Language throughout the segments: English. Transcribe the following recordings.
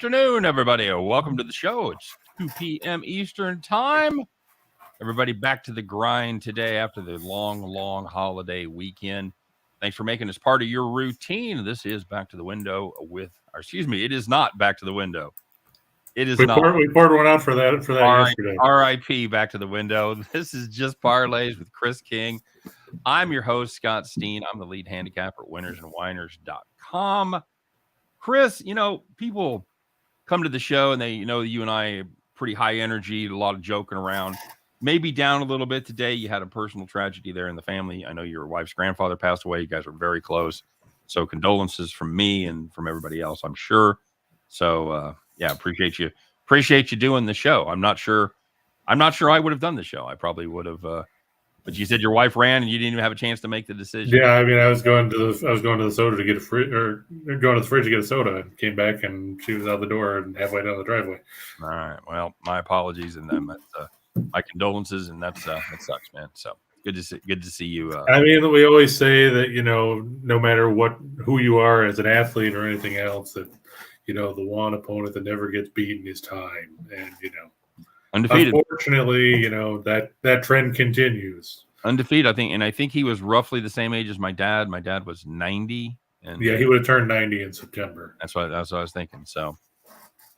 afternoon, everybody. Welcome to the show. It's 2 p.m. Eastern time. Everybody back to the grind today after the long holiday weekend. Thanks for making this part of your routine. This is Back to the Window it is not Back to the Window. It is not. We poured one out for that yesterday. R.I.P. Back to the Window. This is just Parlays with Chris King. I'm your host, Scott Steen. I'm the lead handicapper at winnersandwhiners.com. Chris, people come to the show and they know you and I are pretty high energy, a lot of joking around. Maybe down a little bit today. You had a personal tragedy there in the family. I know your wife's grandfather passed away. You guys are very close. So condolences from me and from everybody else, I'm sure. So, appreciate you doing the show. I'm not sure I would have done the show. I probably would have, but you said your wife ran and you didn't even have a chance to make the decision. Yeah, I mean, I was going to the soda to get a fridge, or going to the fridge to get a soda. And came back and she was out the door and halfway down the driveway. All right. Well, my apologies and then my condolences, and that sucks, man. So good to see you. I mean, we always say that no matter who you are as an athlete or anything else, that the one opponent that never gets beaten is time, and undefeated. Unfortunately, that trend continues. Undefeated, I think he was roughly the same age as my dad. My dad was 90, and he would have turned 90 in September. That's what I was thinking. So,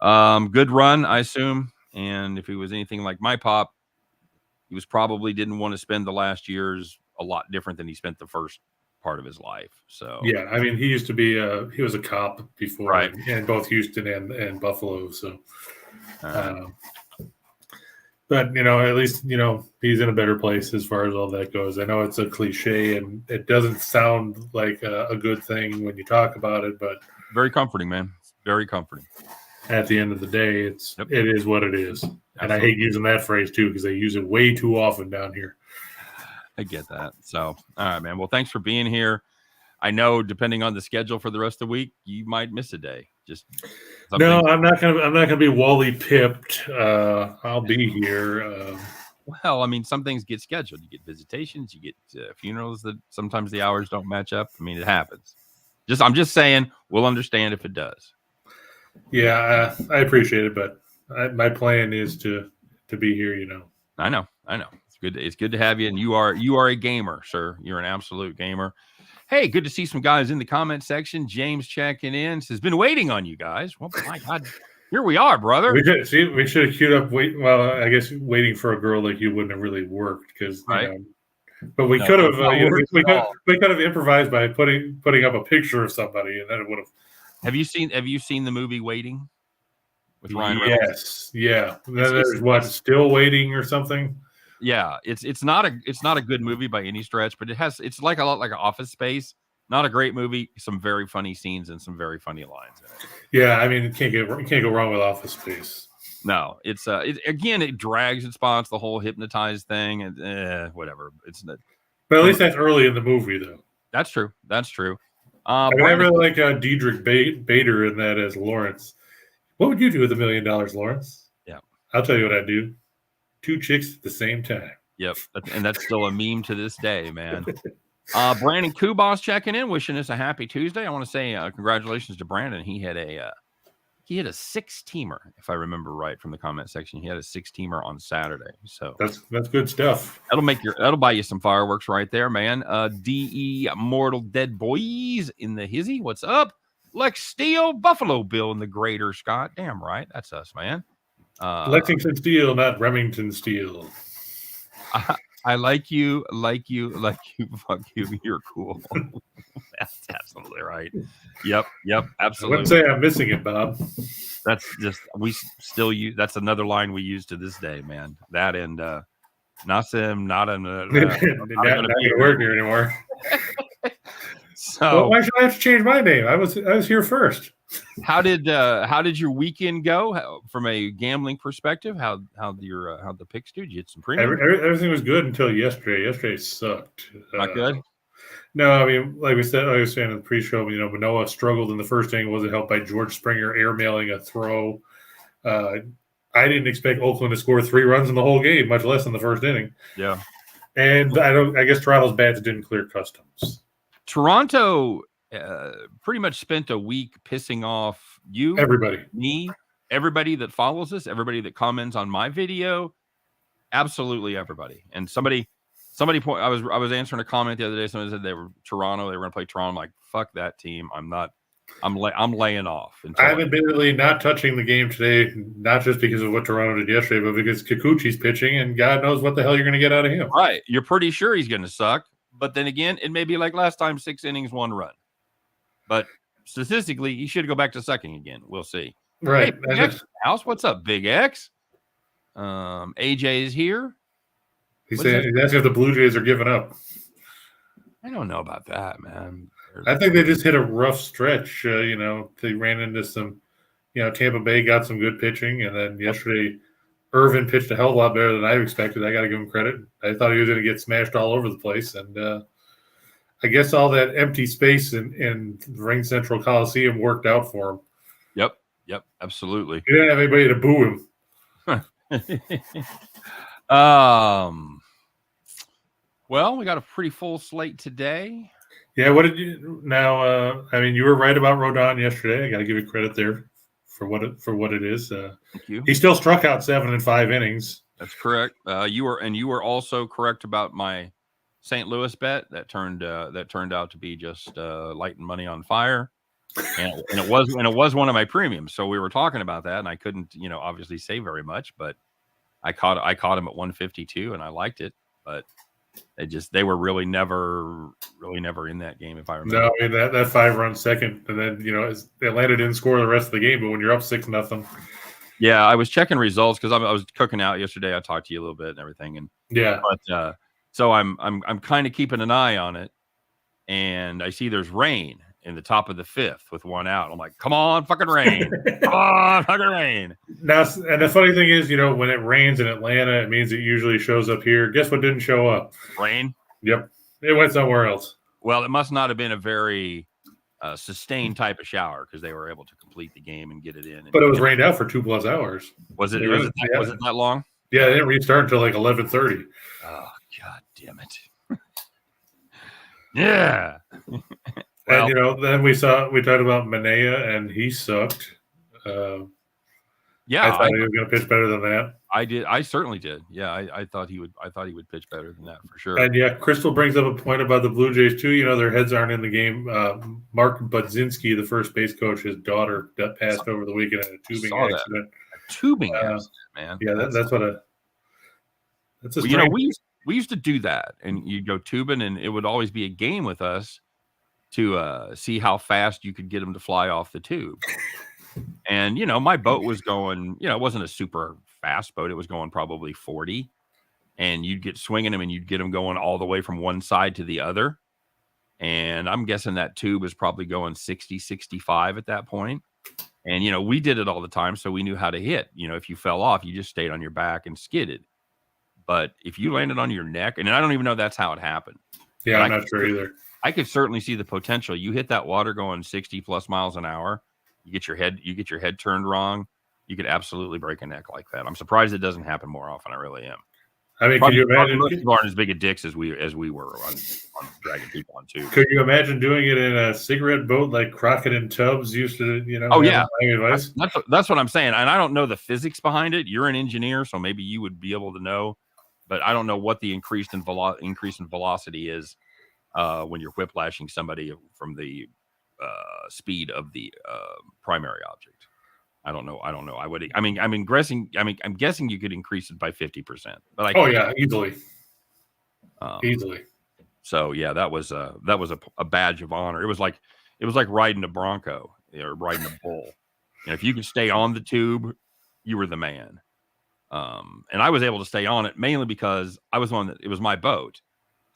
good run, I assume. And if he was anything like my pop, he was probably didn't want to spend the last years a lot different than he spent the first part of his life. So yeah, I mean, he used to be he was a cop before, right, in both Houston and Buffalo. So. But, at least, he's in a better place as far as all that goes. I know it's a cliche and it doesn't sound like a good thing when you talk about it, but very comforting, man. Very comforting. At the end of the day, it is what it is. Absolutely. And I hate using that phrase too, because they use it way too often down here. I get that. So, all right, man. Well, thanks for being here. I know depending on the schedule for the rest of the week, you might miss a day. No, I'm not gonna be Wally pipped. I'll be here. Well, I mean, some things get scheduled. You get visitations, you get funerals that sometimes the hours don't match up. I mean, it happens. I'm just saying, we'll understand if it does. Yeah, I appreciate it, but my plan is to be here. I know. It's good to have you, and you are a gamer, sir. You're an absolute gamer. Hey, good to see some guys in the comment section. James checking in says, "Been waiting on you guys." Well, my God, here we are, brother. We should have queued up. Well, I guess waiting for a girl like you wouldn't have really worked because, right. But we could have. We could have improvised by putting up a picture of somebody, and then it would have. Have you seen the movie Waiting with Ryan Reynolds? Yes. Yeah. There's Still Waiting or something. Yeah, it's not a good movie by any stretch, but it's like a lot like Office Space. Not a great movie, some very funny scenes and some very funny lines in it. Yeah, I mean, you can't go wrong with Office Space. No, it's it drags in spots, the whole hypnotized thing, and whatever. It's not. But at least that's early in the movie, though. That's true. I really like Diedrich Bader in that as Lawrence. What would you do with $1 million, Lawrence? Yeah, I'll tell you what I'd do. 2 chicks at the same time. Yep, and that's still a meme to this day, man. Brandon Kubas checking in, wishing us a happy Tuesday. I want to say congratulations to Brandon. He had a 6-teamer, if I remember right from the comment section. He had a 6-teamer on Saturday. So that's good stuff. That'll buy you some fireworks right there, man. DE Mortal Dead Boys in the hizzy. What's up? Lex Steele, Buffalo Bill in the Greater Scott. Damn right, that's us, man. Lexington Steel, not Remington Steel. I like you. Fuck you. You're cool. That's absolutely right. Yep. Absolutely. I wouldn't say I'm missing it, Bob. That's just we still use. That's another line we use to this day, man. That and Nasim, not going to work here anymore. So why should I have to change my name? I was here first. How did your weekend go from a gambling perspective? How the picks do? Did you get some premium? Everything was good until yesterday. Yesterday sucked. Not good. No, I mean, like I was saying in the pre-show, Manoah struggled in the first inning. Wasn't helped by George Springer airmailing a throw. I didn't expect Oakland to score 3 runs in the whole game, much less in the first inning. Yeah, and I guess Toronto's bats didn't clear customs. Toronto pretty much spent a week pissing off you, Everybody. me, everybody that follows us, everybody that comments on my video, absolutely everybody. And somebody I was answering a comment the other day. Somebody said they were Toronto. They were going to play Toronto. I'm like, fuck that team. I'm laying off. I'm admittedly not touching the game today, not just because of what Toronto did yesterday, but because Kikuchi's pitching, and God knows what the hell you're going to get out of him. Right. You're pretty sure he's going to suck. But then again, it may be like last time, 6 innings, 1 run. But statistically, he should go back to sucking again. We'll see. Right. Hey, Big X House, what's up, Big X? AJ is here. He's asking if the Blue Jays are giving up. I don't know about that, man. I think they just hit a rough stretch. They ran into some, Tampa Bay got some good pitching, and then yesterday Irvin pitched a hell of a lot better than I expected. I got to give him credit. I thought he was going to get smashed all over the place, and I guess all that empty space in Ring Central Coliseum worked out for him. Yep, absolutely. He didn't have anybody to boo him. Well, we got a pretty full slate today. Yeah, what did you now? You were right about Rodon yesterday. I got to give you credit there for what it is. Thank you. He still struck out 7 in 5 innings. That's correct. You were also correct about my St. Louis bet that turned out to be just lighting money on fire, and it was one of my premiums. So we were talking about that, and I couldn't obviously say very much, but I caught him at 152, and I liked it, but. They were really never in that game, if I remember. No, that 5-run second, and then Atlanta didn't score the rest of the game. But when you're up 6-0, yeah, I was checking results because I was cooking out yesterday. I talked to you a little bit and everything, and yeah, but so I'm kind of keeping an eye on it, and I see there's rain in the top of the 5th with 1 out. I'm like, come on, fucking rain, come on, fucking rain. Now, and the funny thing is, when it rains in Atlanta, it means it usually shows up here. Guess what didn't show up? Rain. Yep, it went somewhere else. Well, it must not have been a very sustained type of shower because they were able to complete the game and get it in. But it was rained out for 2+ hours. Was it that long? Yeah, they didn't restart until like 11:30. Oh, God damn it! Yeah. Well, and then we talked about Manea, and he sucked. Yeah, I thought he was going to pitch better than that. I did. I certainly did. Yeah, I thought he would. I thought he would pitch better than that for sure. And yeah, Crystal brings up a point about the Blue Jays too. Their heads aren't in the game. Mark Budzinski, the first base coach, his daughter that passed over the weekend in a tubing accident. A tubing accident, man. Yeah, that's a. We used to do that, and you'd go tubing, and it would always be a game with us to see how fast you could get them to fly off the tube. And, my boat was going, it wasn't a super fast boat. It was going probably 40, and you'd get swinging them and you'd get them going all the way from one side to the other. And I'm guessing that tube was probably going 60, 65 at that point. And, we did it all the time. So we knew how to hit, if you fell off, you just stayed on your back and skidded. But if you landed on your neck, and I don't even know that's how it happened. Yeah, I'm not sure either. I could certainly see the potential. You hit that water going 60 plus miles an hour. You get your head turned wrong. You could absolutely break a neck like that. I'm surprised it doesn't happen more often. I really am. I mean, could you imagine? Most people aren't as big a dicks as we were on dragging people on tube. Could you imagine doing it in a cigarette boat like Crockett and Tubbs used to? Oh yeah, that's what I'm saying. And I don't know the physics behind it. You're an engineer, so maybe you would be able to know. But I don't know what the increase in velocity is when you're whiplashing somebody from the speed of the primary object. I don't know. I'm guessing you could increase it by 50%. But easily. Easily. So yeah, that was a badge of honor. It was like riding a bronco or riding a bull. And if you could stay on the tube, you were the man. And I was able to stay on it mainly because I was it was my boat.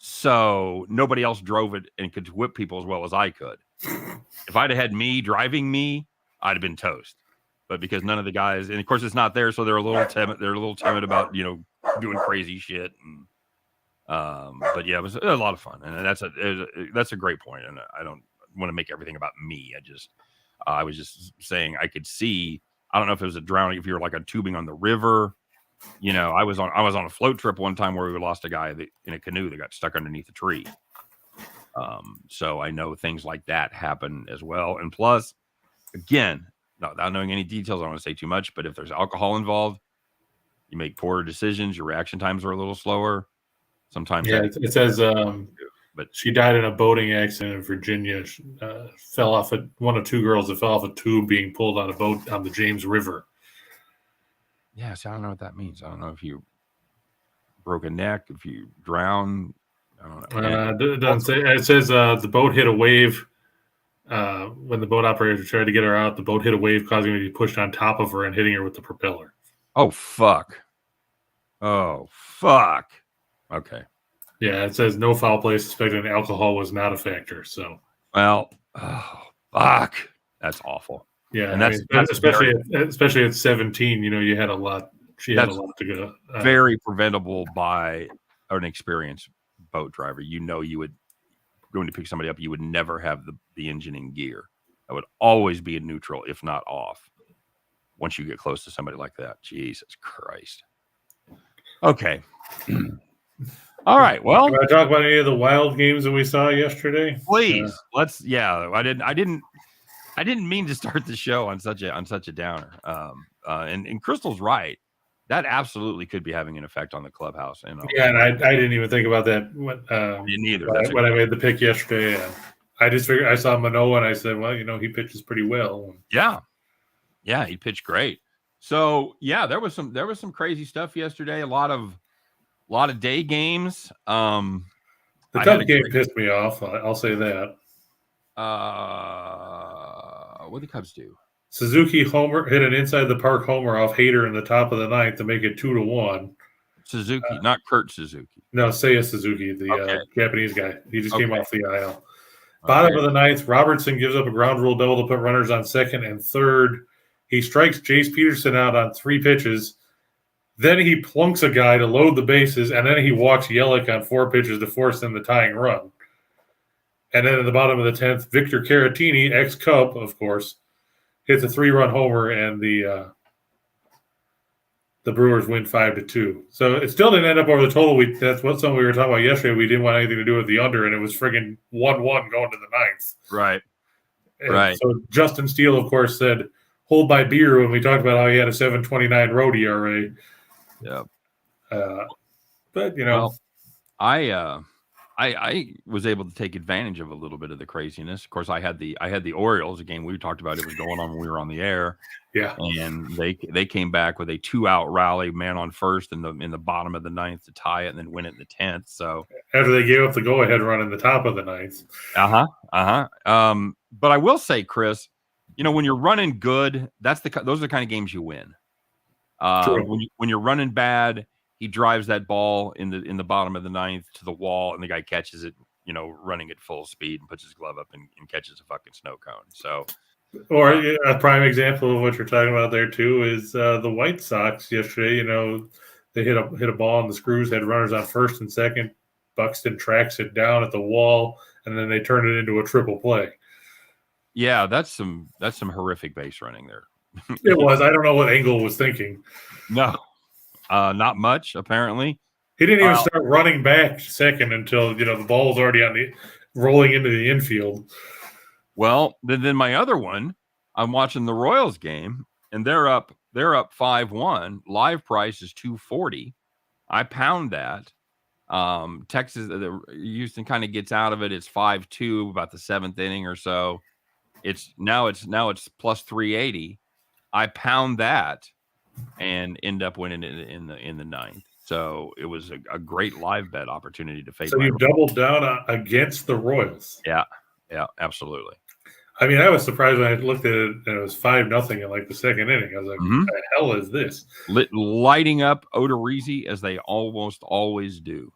So nobody else drove it and could whip people as well as I could. If I'd have had me driving me, I'd have been toast. But because none of the guys, and of course it's not there, so they're a little timid. They're a little timid about doing crazy shit. And but yeah, it was a lot of fun, and that's a great point. And I don't want to make everything about me. I was just saying I could see. I don't know if it was a drowning, if you were like a tubing on the river. I was on a float trip one time where we lost a guy in a canoe that got stuck underneath a tree. So I know things like that happen as well. And plus, again, without knowing any details, I don't want to say too much, but if there's alcohol involved, you make poorer decisions. Your reaction times are a little slower. Sometimes it says but she died in a boating accident in Virginia. She, fell off one of two girls that fell off a tube being pulled on a boat on the James River. yeah, so I don't know what that means. I don't know if you broke a neck, if you drown. I don't know. It doesn't say. It says the boat hit a wave. When the boat operator tried to get her out, the boat hit a wave, causing her to be pushed on top of her and hitting her with the propeller. Oh, fuck. Okay. Yeah, it says no foul play suspected, and alcohol was not a factor. So, well, oh, fuck. That's awful. Yeah, and that's especially at 17. You had a lot. She had a lot to go. Very preventable by an experienced boat driver. You would going to pick somebody up. You would never have the engine in gear. That would always be in neutral, if not off. Once you get close to somebody like that, Jesus Christ. Okay. All right. Well, can I talk about any of the wild games that we saw yesterday? Please. Let's. Yeah, I didn't mean to start the show on such a downer. And Crystal's right. That absolutely could be having an effect on the clubhouse. And I didn't even think about that when I made the pick yesterday. I just figured I saw Manoah and I said, well, he pitches pretty well. Yeah, he pitched great. So yeah, there was some crazy stuff yesterday. A lot of day games. The Cubs game pissed me off. I'll say that. What did the Cubs do? Suzuki homer hit an inside the park homer off Hader in the top of the ninth to make it 2-1. Suzuki, not Kurt Suzuki. No, Seiya Suzuki, the Japanese guy. He just came off the IL. Bottom of the ninth, Robertson gives up a ground rule double to put runners on second and third. He strikes Jace Peterson out on 3 pitches. Then he plunks a guy to load the bases, and then he walks Yelich on 4 pitches to force them the tying run. And then at the bottom of the 10th, Victor Caratini, ex-Cub, of course, hits a 3-run homer, and the Brewers win 5-2. So it still didn't end up over the total. That's what we were talking about yesterday. We didn't want anything to do with the under, and it was friggin' 1-1 going to the ninth. Right. And so Justin Steele, of course, said, hold my beer when we talked about how he had a 7.29 road ERA. Yeah. But, well, I was able to take advantage of a little bit of the craziness. Of course, I had the Orioles, a game we talked about. It was going on when we were on the air. Yeah, and they came back with a 2-out rally, man on first in the bottom of the ninth to tie it, and then win it in the 10th. So after they gave up the go-ahead run in the top of the ninth. But I will say, Chris, when you're running good, those are the kind of games you win. When you're running bad, he drives that ball in the bottom of the ninth to the wall, and the guy catches it, running at full speed and puts his glove up and catches a fucking snow cone. So, or a prime example of what you're talking about there too is the White Sox yesterday. They hit a ball on the screws, had runners on first and second. Buxton tracks it down at the wall, and then they turn it into a triple play. Yeah, that's some horrific base running there. It was. I don't know what Engel was thinking. No. Not much, apparently. He didn't even start running back second until the ball was already rolling into the infield. Well, then my other one, I'm watching the Royals game, and they're up 5-1. Live price is $2.40. I pound that. Texas, Houston kind of gets out of it. It's 5-2, about the 7th inning or so. It's plus 380. I pound that and end up winning it in the ninth. So it was a great live bet opportunity to face. So you doubled down against the Royals. Yeah, absolutely. I mean, I was surprised when I looked at it and it was 5-0 in like the second inning. I was like, what the hell is this? Lighting up Odorizzi as they almost always do.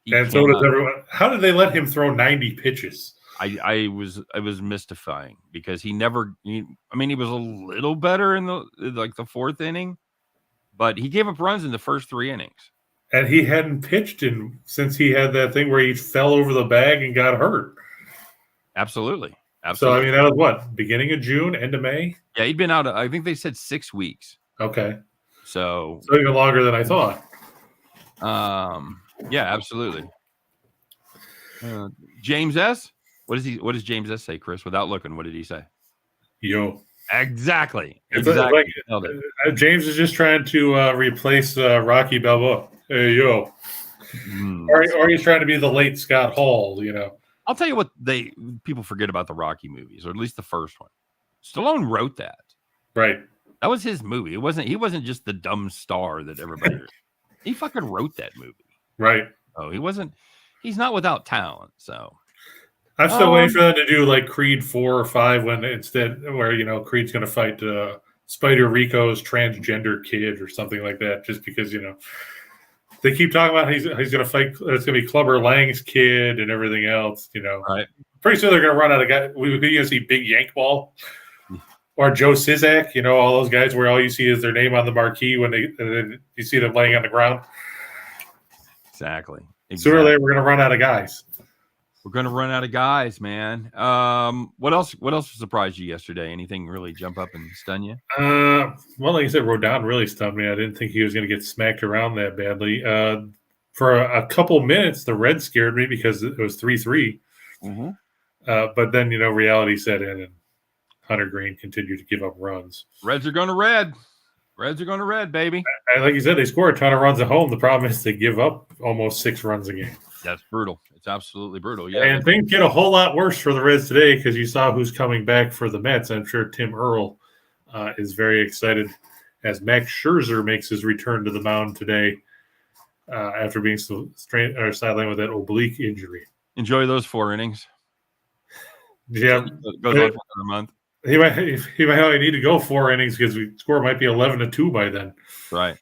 And so does everyone. How did they let him throw 90 pitches? I was mystifying because he was a little better in the 4th inning, but he gave up runs in the first 3 innings. And he hadn't pitched since he had that thing where he fell over the bag and got hurt. Absolutely. So, I mean, that was what? Beginning of June, end of May? Yeah, he'd been out, I think they said 6 weeks. Okay. So even longer than I thought. Yeah, absolutely. James S. What does James S. say, Chris? Without looking, what did he say? Yo. Exactly. It's Exactly. like James is just trying to replace Rocky Balboa. Hey, yo. Or he's trying to be the late Scott Hall, you know. I'll tell you what people forget about the Rocky movies, or at least the first one. Stallone wrote that. Right. That was his movie. He wasn't just the dumb star that everybody he fucking wrote that movie. Right. Oh, he's not without talent, so I'm still waiting for them to do like Creed 4 or 5 where Creed's gonna fight Spider Rico's transgender kid or something like that, just because, you know, they keep talking about he's going to fight. It's going to be Clubber Lang's kid and everything else. You know, right? Pretty soon they're going to run out of guys. We're going to see Big Yank Ball or Joe Sizak. You know, all those guys where all you see is their name on the marquee when you see them laying on the ground. Exactly. Sooner or later, we're going to run out of guys. We're going to run out of guys, man. What else surprised you yesterday? Anything really jump up and stun you? Well, like you said, Rodon really stunned me. I didn't think he was going to get smacked around that badly. For a couple minutes, the red scared me because it was 3-3. Mm-hmm. But then, you know, reality set in and Hunter Green continued to give up runs. Reds are going to red. Reds are going to red, baby. And like you said, they score a ton of runs at home. The problem is they give up almost 6 runs a game. That's brutal. It's absolutely brutal. Yeah, and things get a whole lot worse for the Reds today because you saw who's coming back for the Mets. I'm sure Tim Earl is very excited as Max Scherzer makes his return to the mound today after being sidelined with that oblique injury. Enjoy those 4 innings. Yeah, goes on for another month. He might only need to go 4 innings because the score might be 11-2 by then. Right.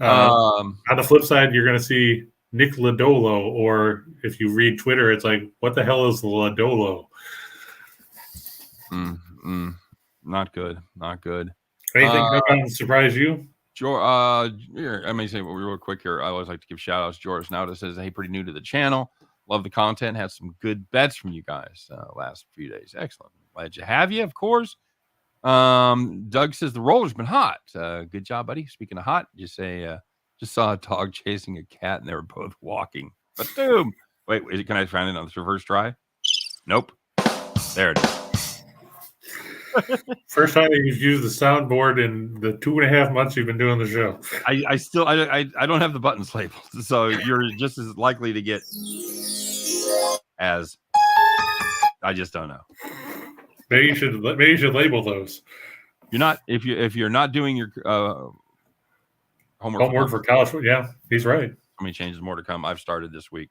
On the flip side, you're going to see Nick Lodolo, or if you read Twitter, it's like, what the hell is Lodolo? Not good. Not good. Anything come out and surprise you? Here, let me say real quick here. I always like to give shout outs. George Nauta says, hey, pretty new to the channel. Love the content. Had some good bets from you guys last few days. Excellent. Glad you have you, of course. Doug says the roller's been hot. Good job, buddy. Speaking of hot, just saw a dog chasing a cat and they were both walking. But boom. Wait, can I find it on this reverse drive? Nope. There it is. First time you've used the soundboard in the 2.5 months you've been doing the show. I don't have the buttons labeled, so you're just as likely to get as I just don't know. Maybe you should label those. You're not if you're not doing your homework for college. Yeah, he's right. How many changes more to come? I've started this week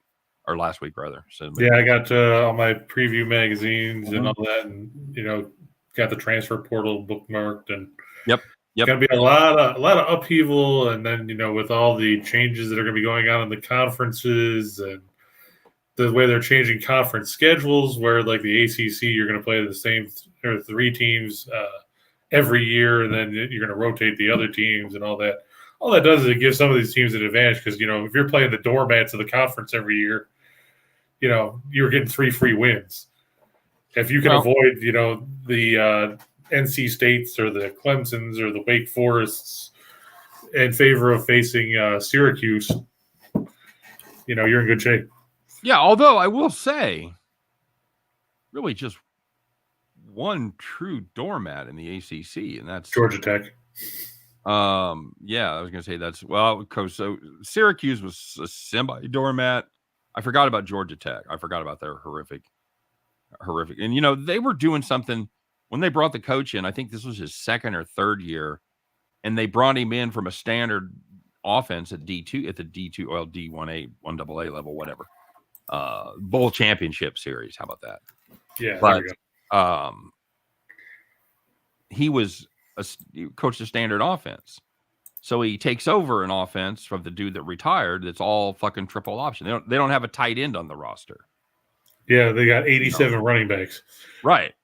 or last week rather. So yeah, I got all my preview magazines and all that, and you know, got the transfer portal bookmarked, and yep. Gonna be a lot of upheaval, and then, you know, with all the changes that are gonna be going on in the conferences and the way they're changing conference schedules, where like the ACC, you're gonna play the same 3 teams every year, and then you're gonna rotate the other teams and all that. All that does is it gives some of these teams an advantage because, you know, if you're playing the doormats of the conference every year, you know, you're getting 3 free wins. If you can avoid, you know, the NC States or the Clemsons or the Wake Forests in favor of facing Syracuse, you know, you're in good shape. Yeah, although I will say, really just one true doormat in the ACC, and that's Georgia Tech. Yeah, I was going to say so Syracuse was a semi-doormat. I forgot about Georgia Tech. I forgot about their horrific. And, you know, they were doing something when they brought the coach in. I think this was his 2nd or 3rd year, and they brought him in from a standard offense at D2, at the D2, well, D1A, 1AA level, whatever. Bowl championship series. How about that? Yeah, but he coached a standard offense. So he takes over an offense from the dude that retired that's all fucking triple option. They don't have a tight end on the roster. Yeah, they got 87 running backs. Right.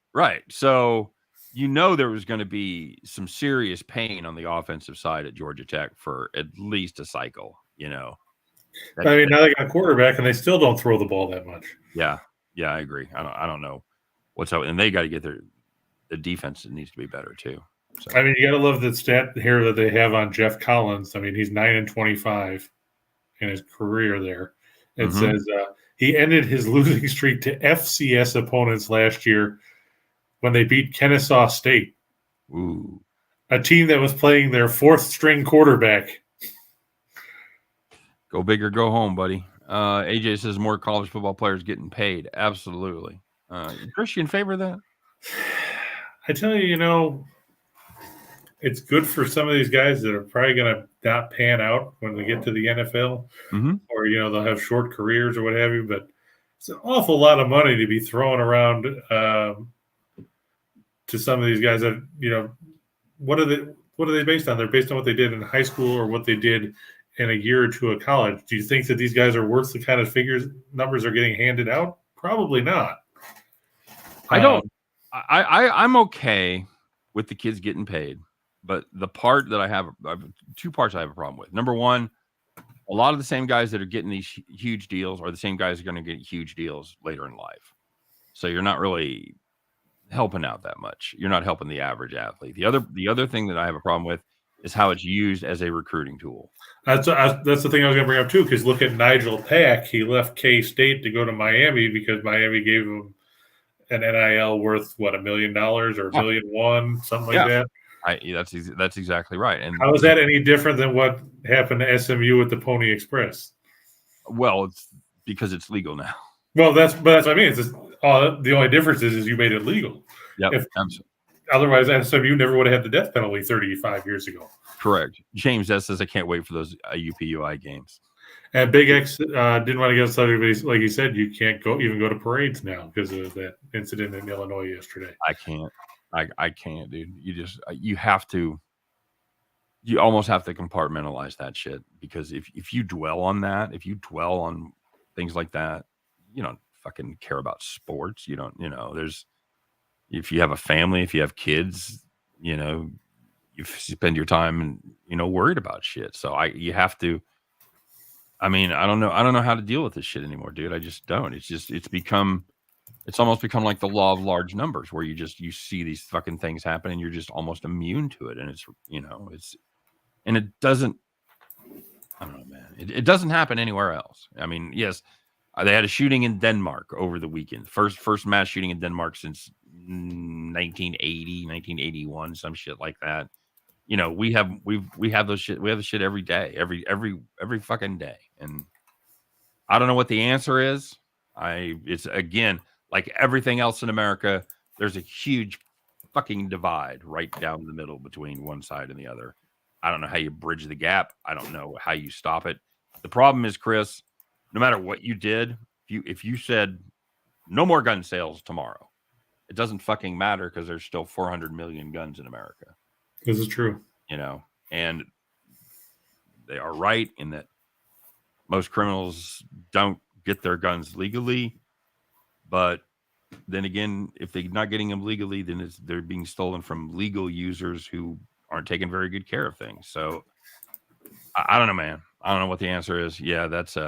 So, you know, there was going to be some serious pain on the offensive side at Georgia Tech for at least a cycle, you know. Now they got a quarterback and they still don't throw the ball that much. Yeah, I agree. I don't know what's up. And they got to get the defense that needs to be better too. So. I mean, you got to love the stat here that they have on Jeff Collins. I mean, he's 9-25 in his career there. It says he ended his losing streak to FCS opponents last year when they beat Kennesaw State, a team that was playing their fourth-string quarterback. Go big or go home, buddy. AJ says more college football players getting paid. Absolutely. Chris, you in favor of that? I tell you, it's good for some of these guys that are probably going to not pan out when they get to the NFL, or they'll have short careers or what have you. But it's an awful lot of money to be thrown around to some of these guys. That what are they based on? They're based on what they did in high school or what they did in a year or two of college. Do you think that these guys are worth the kind of numbers are getting handed out? Probably not. I don't. I'm okay with the kids getting paid, but the part that I have two parts I have a problem with. Number one, a lot of the same guys that are getting these huge deals are the same guys who are going to get huge deals later in life. So you're not really helping out that much. You're not helping the average athlete. The other thing that I have a problem with is how it's used as a recruiting tool. That's the thing I was going to bring up too, because look at Nigel Pack. He left K-State to go to Miami because Miami gave him an NIL worth $1 million or $1.1 million, something like that. That's exactly right. And how is that any different than what happened to SMU with the Pony Express? Well, it's because it's legal now. Well, that's what I mean. It's just, the only difference is you made it legal. Yep. Otherwise, SMU never would have had the death penalty 35 years ago. Correct. James S says I can't wait for those UPUI games. And Big X didn't want to get started, but like he said, you can't even go to parades now because of that incident in Illinois yesterday. I can't. I can't, dude. You have to. You almost have to compartmentalize that shit, because if you dwell on that, if you dwell on things like that, you don't fucking care about sports. You don't. If you have a family, if you have kids, you spend your time worried about shit. So you have to. I mean, I don't know how to deal with this shit anymore, dude. I just don't. It's almost become like the law of large numbers, where you see these fucking things happen and you're just almost immune to it. And and it doesn't, I don't know, man. It doesn't happen anywhere else. I mean, yes, they had a shooting in Denmark over the weekend. First mass shooting in Denmark since 1980, 1981, some shit like that. We have those shit. We have the shit every day, every fucking day. And I don't know what the answer is. It's again, like everything else in America, there's a huge fucking divide right down the middle between one side and the other. I don't know how you bridge the gap. I don't know how you stop it. The problem is, Chris, no matter what you did, if you said no more gun sales tomorrow, it doesn't fucking matter, because there's still 400 million guns in America. This is true. And they are right in that most criminals don't get their guns legally. But then again, if they're not getting them legally, then they're being stolen from legal users who aren't taking very good care of things. So I don't know, man. I don't know what the answer is. Yeah, that's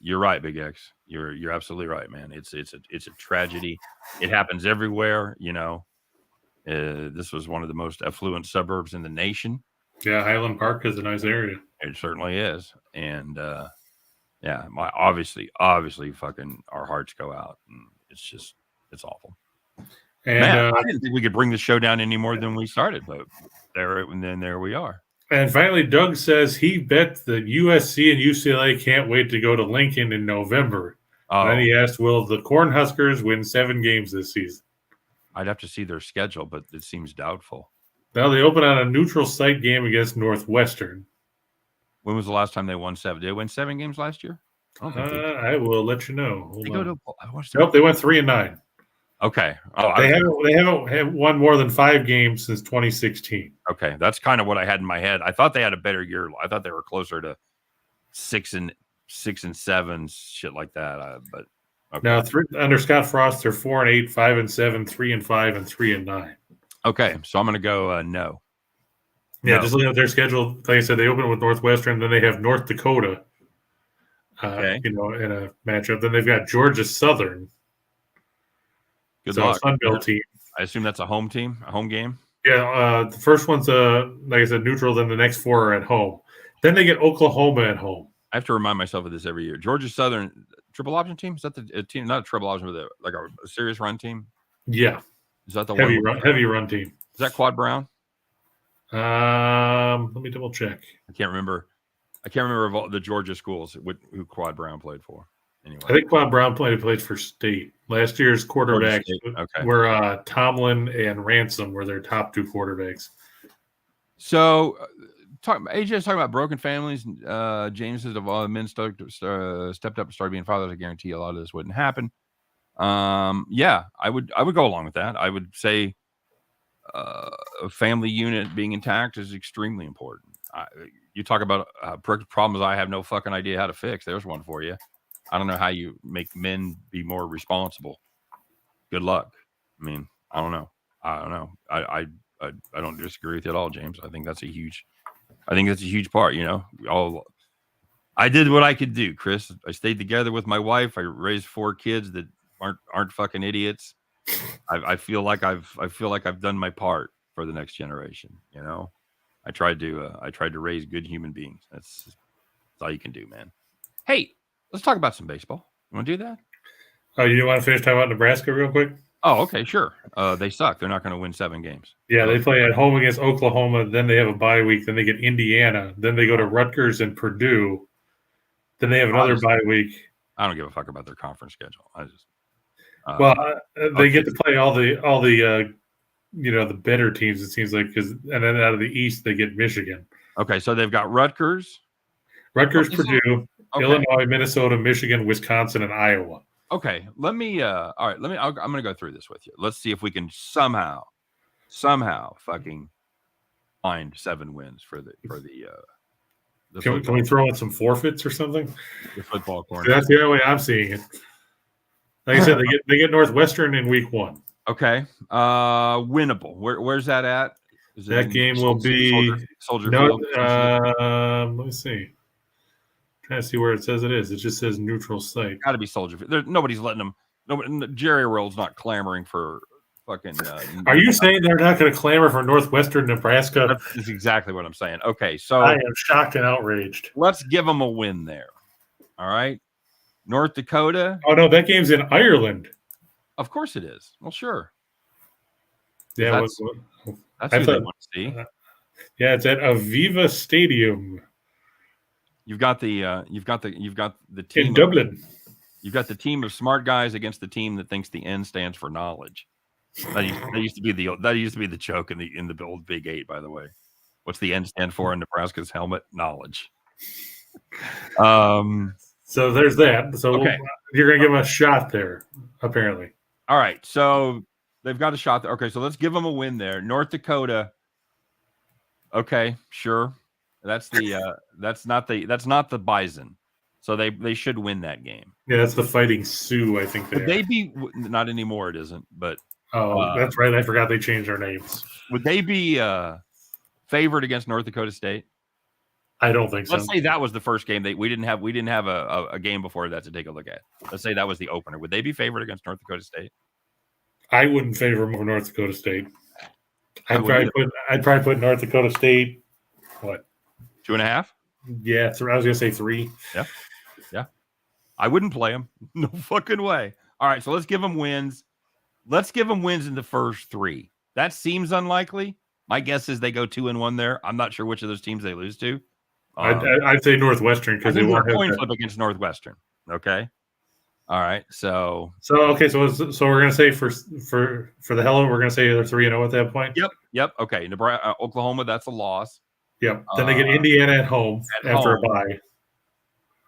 you're right, Big X. You're absolutely right, man. It's a tragedy. It happens everywhere. This was one of the most affluent suburbs in the nation. Yeah, Highland Park is a nice area. It certainly is. And obviously fucking our hearts go out, and it's awful. And man, I didn't think we could bring the show down any more than we started, but there we are. And finally, Doug says he bet that USC and UCLA can't wait to go to Lincoln in November. And then he asked, will the Cornhuskers win 7 games this season? I'd have to see their schedule, but it seems doubtful. Now they open on a neutral site game against Northwestern. When was the last time they won 7? Did they win 7 games last year? I will let you know. Nope, they went 3-9. Okay. They haven't won more than 5 games since 2016. Okay, that's kind of what I had in my head. I thought they had a better year. I thought they were closer to 6 and 7, shit like that. But okay. Now under Scott Frost, they're 4-8, 5-7, 3-5, and 3-9. Okay, so I'm going to go no. Yeah, just looking at their schedule. Like I said, they open with Northwestern, then they have North Dakota. In a matchup. Then they've got Georgia Southern. Good luck. Sun Belt team. I assume that's a home team, a home game. Yeah, the first one's like I said, neutral. Then the next 4 are at home. Then they get Oklahoma at home. I have to remind myself of this every year. Georgia Southern triple option team, is that the team? Not a triple option, but like a serious run team. Yeah, Is that the heavy one? heavy run team. Is that Quad Brown? Let me double check. I can't remember of all the Georgia schools who Quad Brown played for. Anyway, I think Quad Brown played for State. Last year's quarterbacks were Tomlin and Ransom were their top 2 quarterbacks. So, AJ's talking about broken families. James says of all the men stepped up and started being fathers, I guarantee a lot of this wouldn't happen. Yeah, I would go along with that. I would say a family unit being intact is extremely important. You talk about problems I have no fucking idea how to fix. There's one for you. I don't know how you make men be more responsible. Good luck. I mean, I don't know. I don't disagree with you at all, James. I think that's a huge part. I did what I could do, Chris. I stayed together with my wife. I raised 4 kids that aren't fucking idiots. I feel like I've done my part for the next generation. I tried to raise good human beings. That's all you can do, man. Hey, let's talk about some baseball. You want to do that? Oh, you want to finish talking about Nebraska real quick? Oh, okay, sure. They suck. They're not going to win 7 games. Yeah, they play at home against Oklahoma. Then they have a bye week. Then they get Indiana. Then they go to Rutgers and Purdue. Then they have another bye week. I don't give a fuck about their conference schedule. They get to play all the the better teams. It seems like and then out of the East they get Michigan. Okay, so they've got Rutgers, Purdue, Illinois, Minnesota, Michigan, Wisconsin, and Iowa. Okay, let me. All right, I'm going to go through this with you. Let's see if we can somehow fucking find 7 wins for the. Can we throw in some forfeits or something? The football corner. That's the only way I'm seeing it. Like I said, they get Northwestern in week 1. Okay, winnable. Where's that at? That game will be Soldier Field. Let me see. Trying to see where it says it is. It just says neutral site. Got to be Soldier Field. Nobody's letting them. Jerry World's not clamoring for fucking. Are you saying they're not going to clamor for Northwestern Nebraska? That's exactly what I'm saying. Okay, so I am shocked and outraged. Let's give them a win there. All right, North Dakota. Oh no, that game's in Ireland. Of course it is. Well, sure. Yeah, that's who they want to see. Yeah, it's at Aviva Stadium. You've got the team in Dublin. You've got the team of smart guys against the team that thinks the N stands for knowledge. That used to be the joke in the old Big 8, by the way. What's the N stand for in Nebraska's helmet? Knowledge. So there's that. So okay. You're going to give them a shot there, apparently. All right. So they've got a shot there. Okay. So let's give them a win there. North Dakota. Okay. Sure. That's not the Bison. So they should win that game. Yeah, that's the Fighting Sioux, I think. Would they be not anymore? It isn't. But that's right. I forgot they changed their names. Would they be favored against North Dakota State? I don't think so. Let's say that was the first game we didn't have a game before that to take a look at. Let's say that was the opener. Would they be favored against North Dakota State? I wouldn't favor them over North Dakota State. I'd probably put North Dakota State. What? 2.5? Yeah, I was gonna say 3. Yeah. I wouldn't play them. No fucking way. All right, so let's give them wins. Let's give them wins in the first 3. That seems unlikely. My guess is they go 2-1 there. I'm not sure which of those teams they lose to. I'd say Northwestern because they want a coin flip against Northwestern. Okay. All right. So we're gonna say for the hell of it, we're gonna say they're 3-0 at that point. Yep. Okay. Nebraska, Oklahoma, that's a loss. Yep. Then they get Indiana at home after a bye.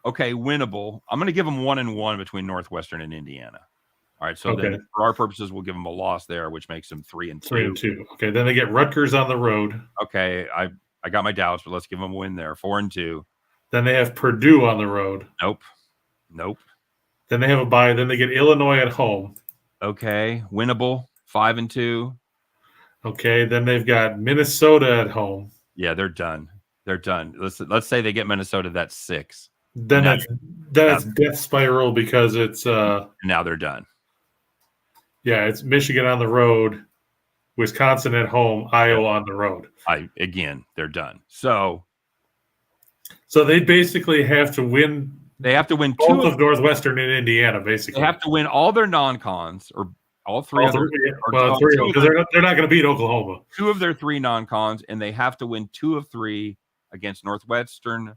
Okay, winnable. I'm going to give them 1-1 between Northwestern and Indiana. All right, so then for our purposes, we'll give them a loss there, which makes them 3-2. 3-2. Okay, then they get Rutgers on the road. Okay, I got my doubts, but let's give them a win there. 4-2. Then they have Purdue on the road. Nope. Then they have a bye. Then they get Illinois at home. Okay, winnable. 5-2. Okay, then they've got Minnesota at home. Yeah, they're done. Let's say they get Minnesota. That's 6. Then that's death spiral because it's now they're done. Yeah, it's Michigan on the road, Wisconsin at home, Iowa on the road. Again, they're done. So So they basically have to win. They have to win both two of Northwestern and Indiana, basically. They have to win all their non-cons, or all three All of their, three, or well, all three two because they're not going to beat Oklahoma. Two of their three non-cons, and they have to win 2 of 3 against Northwestern,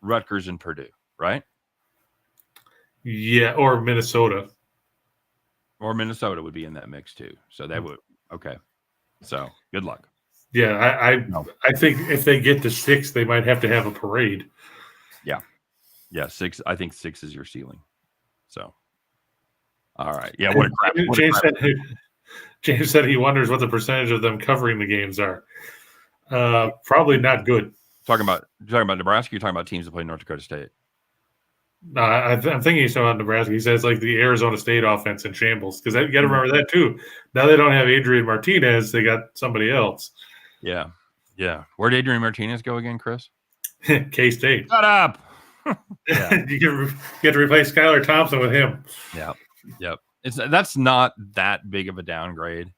Rutgers, and Purdue, right? Yeah, or Minnesota. Or Minnesota would be in that mix too. So that would okay. So good luck. Yeah, I think if they get to 6, they might have to have a parade. Yeah, 6. I think 6 is your ceiling. So, all right. Yeah, what a crap. James said he wonders what the percentage of them covering the games are. Probably not good. Talking about Nebraska. You're talking about teams that play North Dakota State. No, I'm thinking he's talking about Nebraska. He says like the Arizona State offense in shambles because you got to remember that too. Now they don't have Adrian Martinez; they got somebody else. Yeah. Where'd Adrian Martinez go again, Chris? K-State. Shut up. Yeah. you get to replace Skylar Thompson with him. Yeah. Yep. That's not that big of a downgrade.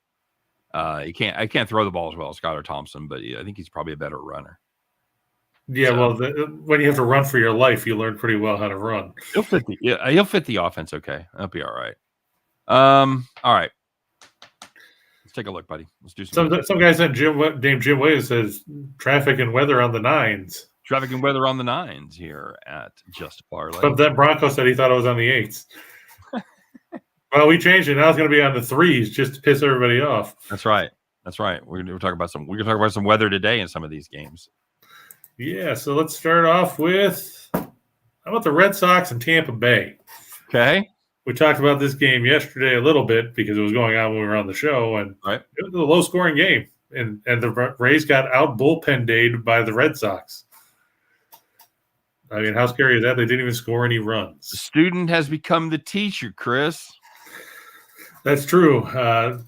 I can't throw the ball as well as Skylar Thompson, but I think he's probably a better runner. Yeah, so, well, when you have to run for your life, you learn pretty well how to run. He'll fit the offense. Okay, that'll be all right. All right. Let's take a look, buddy. Let's do some guy said named Jim Williams says traffic and weather on the 9s. Traffic and weather on the 9s here at Just Parlay. But then Bronco said he thought it was on the 8s. Well, we changed it. Now it's going to be on the 3s just to piss everybody off. That's right. We're talking about some weather today in some of these games. Yeah, so let's start off with how about the Red Sox and Tampa Bay? Okay. We talked about this game yesterday a little bit because it was going on when we were on the show, and it was a low-scoring game, and the Rays got out bullpen-dayed by the Red Sox. I mean, how scary is that? They didn't even score any runs. The student has become the teacher, Chris. That's true.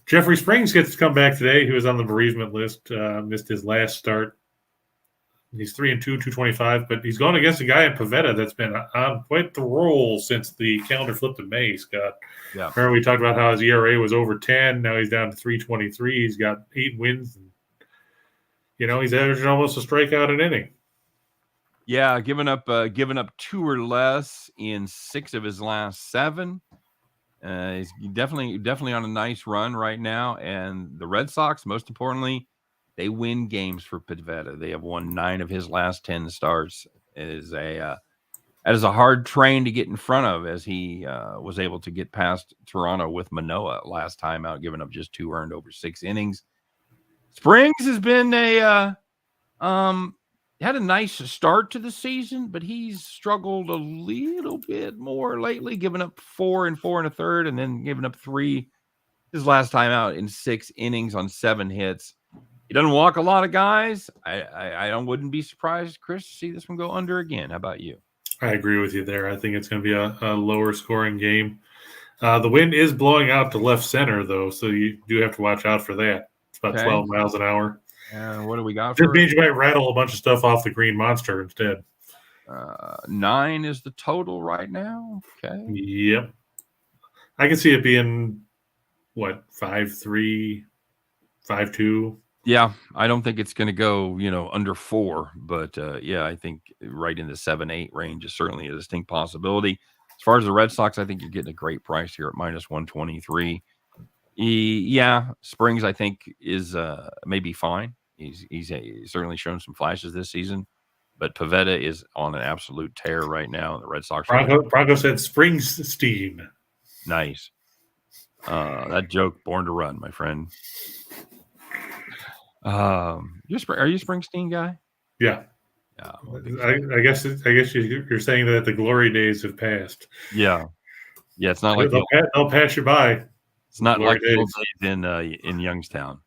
Jeffrey Springs gets to come back today. He was on the bereavement list, missed his last start. He's 3-2, 225, but he's going against a guy in Pavetta that's been on quite the roll since the calendar flipped to May, Scott. Yeah. Remember we talked about how his ERA was over 10. Now he's down to 3.23. He's got 8 wins. And, he's averaging almost a strikeout an inning. Yeah, giving up 2 or less in 6 of his last 7. He's definitely on a nice run right now. And the Red Sox, most importantly, they win games for Pavetta. They have won 9 of his last 10 starts. That is a hard train to get in front of, as he was able to get past Toronto with Manoah last time out, giving up just 2 earned over 6 innings. Springs has been had a nice start to the season, but he's struggled a little bit more lately, giving up 4 and 4 1/3, and then giving up 3 his last time out in 6 innings on 7 hits. He doesn't walk a lot of guys. I wouldn't be surprised, Chris, to see this one go under again. How about you? I agree with you there. I think it's going to be a lower scoring game. The wind is blowing out to left center, though, so you do have to watch out for that. It's about 12 miles an hour. What do we got? Just means you might rattle a bunch of stuff off the Green Monster instead. 9 is the total right now. Okay. Yep. I can see it being, 5-3, 5-2. Yeah, I don't think it's going to go, under 4, but I think right in the 7-8 range is certainly a distinct possibility. As far as the Red Sox, I think you're getting a great price here at -123. Springs, I think, is maybe fine. He's certainly shown some flashes this season, but Pavetta is on an absolute tear right now. The Red Sox. Bronco said Springsteen. Nice. That joke, born to run, my friend. Are you a Springsteen guy? Yeah. I guess you're saying that the glory days have passed. Yeah. It's not like they'll pass you by. It's not like the old days in Youngstown.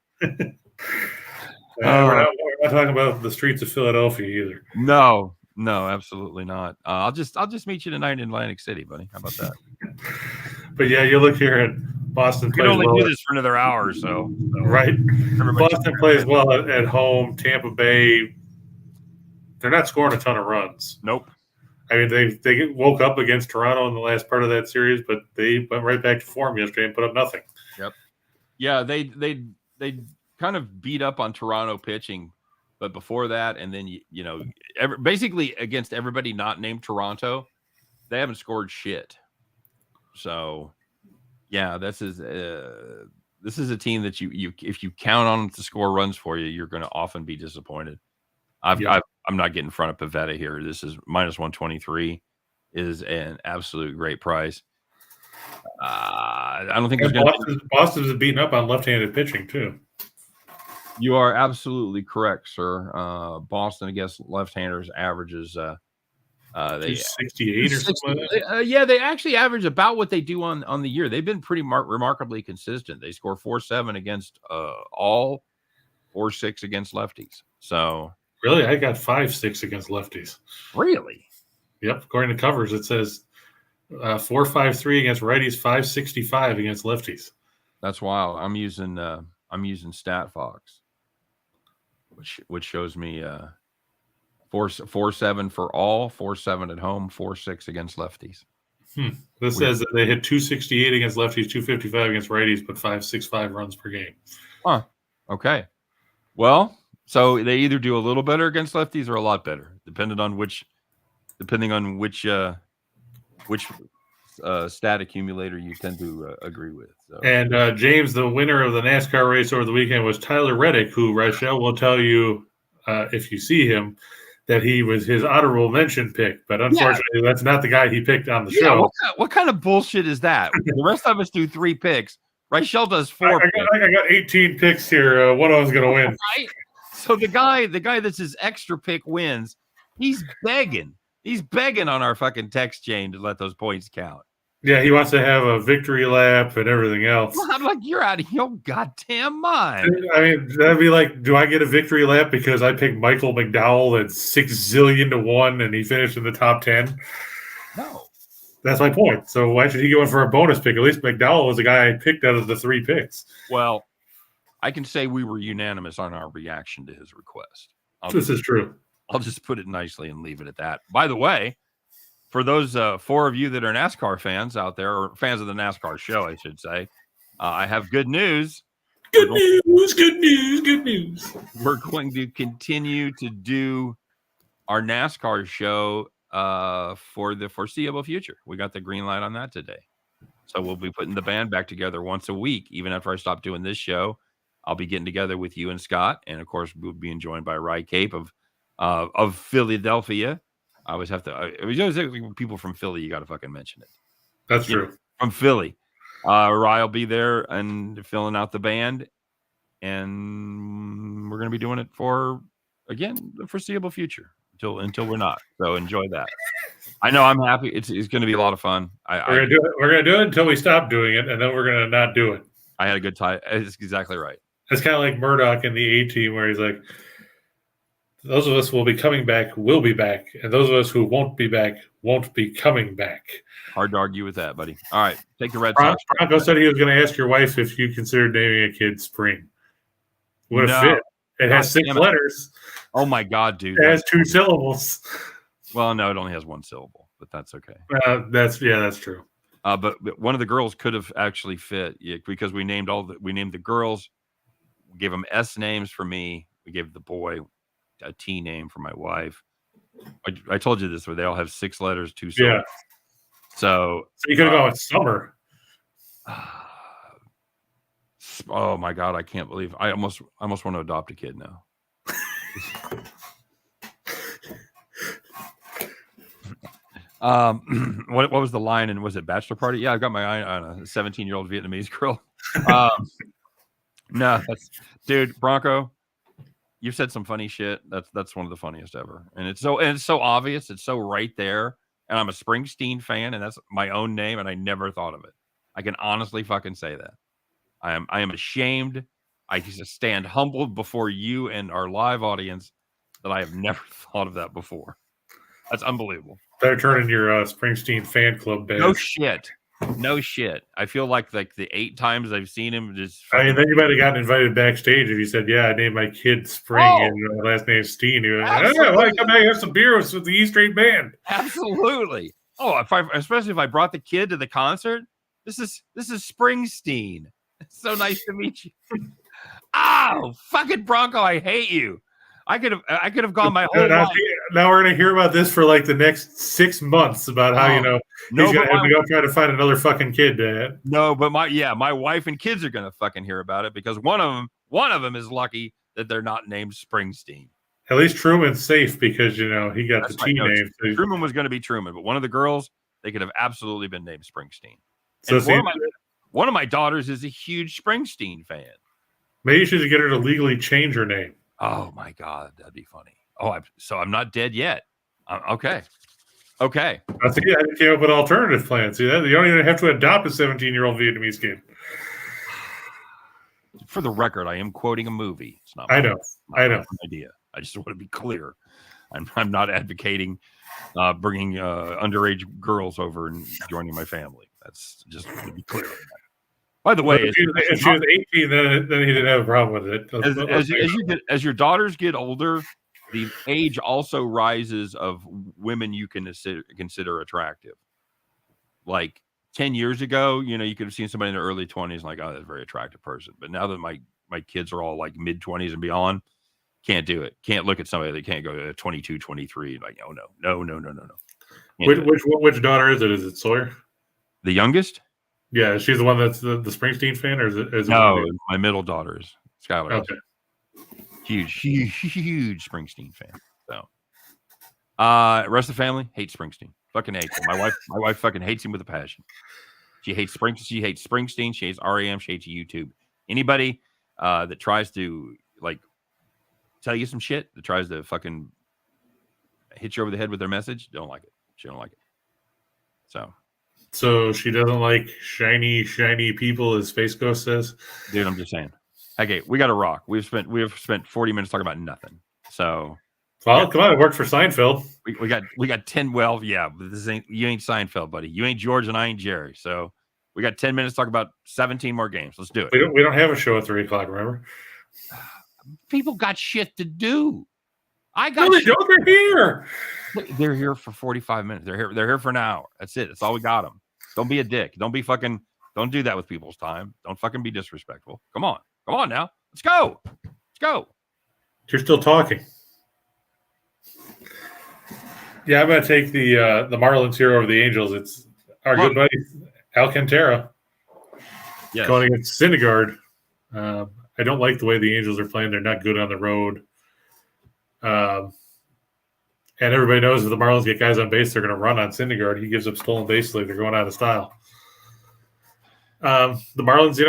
We're not talking about the streets of Philadelphia either. No, absolutely not. I'll just meet you tonight in Atlantic City, buddy. How about that? But yeah, you look here at Boston. We can only do this for another hour or so. Right. Boston plays well at home. Tampa Bay, they're not scoring a ton of runs. Nope. I mean, they woke up against Toronto in the last part of that series, but they went right back to form yesterday and put up nothing. Yep. Yeah, they kind of beat up on Toronto pitching But before that, and then basically against everybody not named Toronto, they haven't scored shit. So, yeah, this is a team that you if you count on them to score runs for you, you're going to often be disappointed. I'm not getting in front of Pavetta here. This is -123 is an absolute great price. I don't think Boston's beaten up on left-handed pitching too. You are absolutely correct, sir. Boston against left-handers averages 268 or something like that. Yeah, they actually average about what they do on the year. They've been pretty remarkably consistent. They score 4.7 against all, 4.6 against lefties. So really, I got 5.6 against lefties. Really? Yep. According to covers, it says 4.53 against righties, 5.65 against lefties. That's wild. I'm using StatFox, which shows me 4.7 for all, 4.7 at home, 4.6 against lefties. This says that they hit 268 against lefties, 255 against righties, but 5.65 runs per game. Huh. Okay. Well, so they either do a little better against lefties or a lot better, depending on which stat accumulator you tend to agree with. So. And James, the winner of the NASCAR race over the weekend was Tyler Reddick, who Rachel will tell you if you see him that he was his honorable mention pick. But unfortunately, that's not the guy he picked on the show. What kind of bullshit is that? The rest of us do 3 picks. Rachel does 4. I got 18 picks here. One of them's going to win. Right? So the guy that's his extra pick wins. He's begging. He's begging on our fucking text chain to let those points count. Yeah, he wants to have a victory lap and everything else. Well, I'm like, you're out of your goddamn mind. I mean, that'd be like, do I get a victory lap because I picked Michael McDowell at 6 zillion to 1 and he finished in the top 10? No. That's my point. So why should he go in for a bonus pick? At least McDowell was the guy I picked out of the 3 picks. Well, I can say we were unanimous on our reaction to his request. This is true. I'll just put it nicely and leave it at that. By the way, for those 4 of you that are NASCAR fans out there, or fans of the NASCAR show, I should say, I have good news. Good news. We're going to continue to do our NASCAR show for the foreseeable future. We got the green light on that today. So we'll be putting the band back together once a week. Even after I stop doing this show, I'll be getting together with you and Scott. And, of course, we'll be joined by Rye Cape of Philadelphia. I always have to people from Philly, you got to fucking mention it. That's true. From Philly. Rye will be there and filling out the band. And we're going to be doing it for, again, the foreseeable future until we're not. So enjoy that. I know I'm happy. It's going to be a lot of fun. We're going to do it until we stop doing it, and then we're going to not do it. I had a good time. It's exactly right. It's kind of like Murdoch in the A-Team where he's like, those of us will be coming back, will be back. And those of us who won't be back, won't be coming back. Hard to argue with that, buddy. All right. Take the Red Sox. Bronco said he was going to ask your wife if you considered naming a kid Spring. Would have fit. It has 6 letters. Oh, my God, dude. It has 2 syllables. Well, no, it only has 1 syllable, but that's okay. That's true. But one of the girls could have actually fit because we named the girls. We gave them S names for me. We gave the boy a T name for my wife. I told you this, where they all have 6 letters, 2 syllables. Yeah. So you could have gone with Summer. Oh my God, I can't believe I almost want to adopt a kid now. What was the line? And was it Bachelor Party? Yeah, I got my eye on a 17-year-old Vietnamese girl. No, dude, Bronco. You've said some funny shit. That's one of the funniest ever, and it's so obvious. It's so right there. And I'm a Springsteen fan, and that's my own name, and I never thought of it. I can honestly fucking say that. I am ashamed. I just stand humbled before you and our live audience that I have never thought of that before. That's unbelievable. Better turn in your Springsteen fan club badge. No shit. I feel like the 8 times I've seen him just. I mean, then you might have gotten invited backstage if you said, "Yeah, I named my kid Spring and last name's Steen." You're like, "Oh, why come back and have some beer with the E Street Band?" Absolutely. Oh, especially if I brought the kid to the concert. This is Springsteen. It's so nice to meet you. Oh, fucking Bronco, I hate you. I could have gone my whole now, life. now we're going to hear about this for like the next 6 months about how he's going to have to go try to find another fucking kid, Dad. No, but my wife and kids are going to fucking hear about it because one of them is lucky that they're not named Springsteen. At least Truman's safe because he got That's the T name. So Truman was going to be Truman, but one of the girls, they could have absolutely been named Springsteen. So one of my daughters is a huge Springsteen fan. Maybe you should get her to legally change her name. Oh my God, that'd be funny. Oh, so I'm not dead yet. Okay. I think I came up with alternative plans. See that? You don't even have to adopt a 17-year-old Vietnamese kid. For the record, I am quoting a movie. It's not. I know. Idea. I just want to be clear. I'm not advocating bringing underage girls over and joining my family. That's just to be clear. By the way, if she was 18, then he didn't have a problem with it. As your daughters get older, the age also rises of women you can consider attractive. Like 10 years ago, you could have seen somebody in their early 20s like, oh, that's a very attractive person. But now that my kids are all like mid 20s and beyond, can't do it. Can't look at somebody that can't go to 22, 23. Like, oh no. Which daughter is it? Is it Sawyer? The youngest? Yeah, she's the one that's the Springsteen fan, or is it no? My middle daughter is Skylar. Okay. Huge Springsteen fan. So, rest of the family hates Springsteen. Fucking hates him. My wife fucking hates him with a passion. She hates Springsteen. She hates Springsteen. She hates REM. She hates YouTube. Anybody that tries to like tell you some shit, that tries to fucking hit you over the head with their message, don't like it. She don't like it. So she doesn't like shiny people, as Space Ghost says. Dude, I'm just saying. Okay, we got to rock. We have spent 40 minutes talking about nothing. So, well, come on, it worked for Seinfeld. We got 10. Well, yeah, but you ain't Seinfeld, buddy. You ain't George, and I ain't Jerry. So we got 10 minutes to talk about 17 more games. Let's do it. We don't have a show at 3:00. Remember? People got shit to do. I got. No, they're here. They're here for 45 minutes. They're here for an hour. That's it. That's all we got them. Don't be a dick. Don't do that with people's time. Don't fucking be disrespectful. Come on now. Let's go. You're still talking. Yeah, I'm going to take the Marlins here over the Angels. It's our good buddy Alcantara going against Syndergaard. I don't like the way the Angels are playing. They're not good on the road. And everybody knows if the Marlins get guys on base, they're going to run on Syndergaard. He gives up stolen bases like they're going out of style. The Marlins,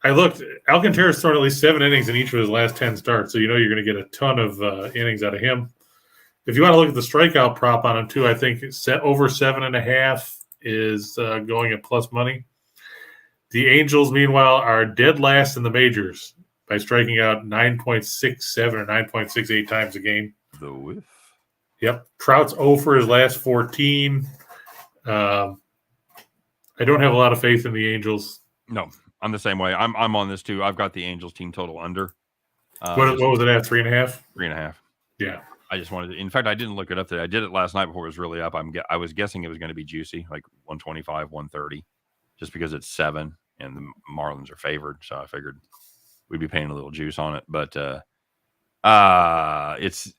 I looked. Alcantara's thrown at least 7 innings in each of his last 10 starts, so you're going to get a ton of innings out of him. If you want to look at the strikeout prop on him too, I think over 7.5 is going at plus money. The Angels, meanwhile, are dead last in the majors by striking out 9.67 or 9.68 times a game. The whiff. Yep. Trout's 0 for his last 14. I don't have a lot of faith in the Angels. No, I'm the same way. I'm on this too. I've got the Angels team total under. What was it at? 3.5? 3.5. Yeah. I just wanted to. In fact, I didn't look it up today. I did it last night before it was really up. I was guessing it was going to be juicy, like 125, 130, just because it's 7 and the Marlins are favored. So I figured we'd be paying a little juice on it. But it's.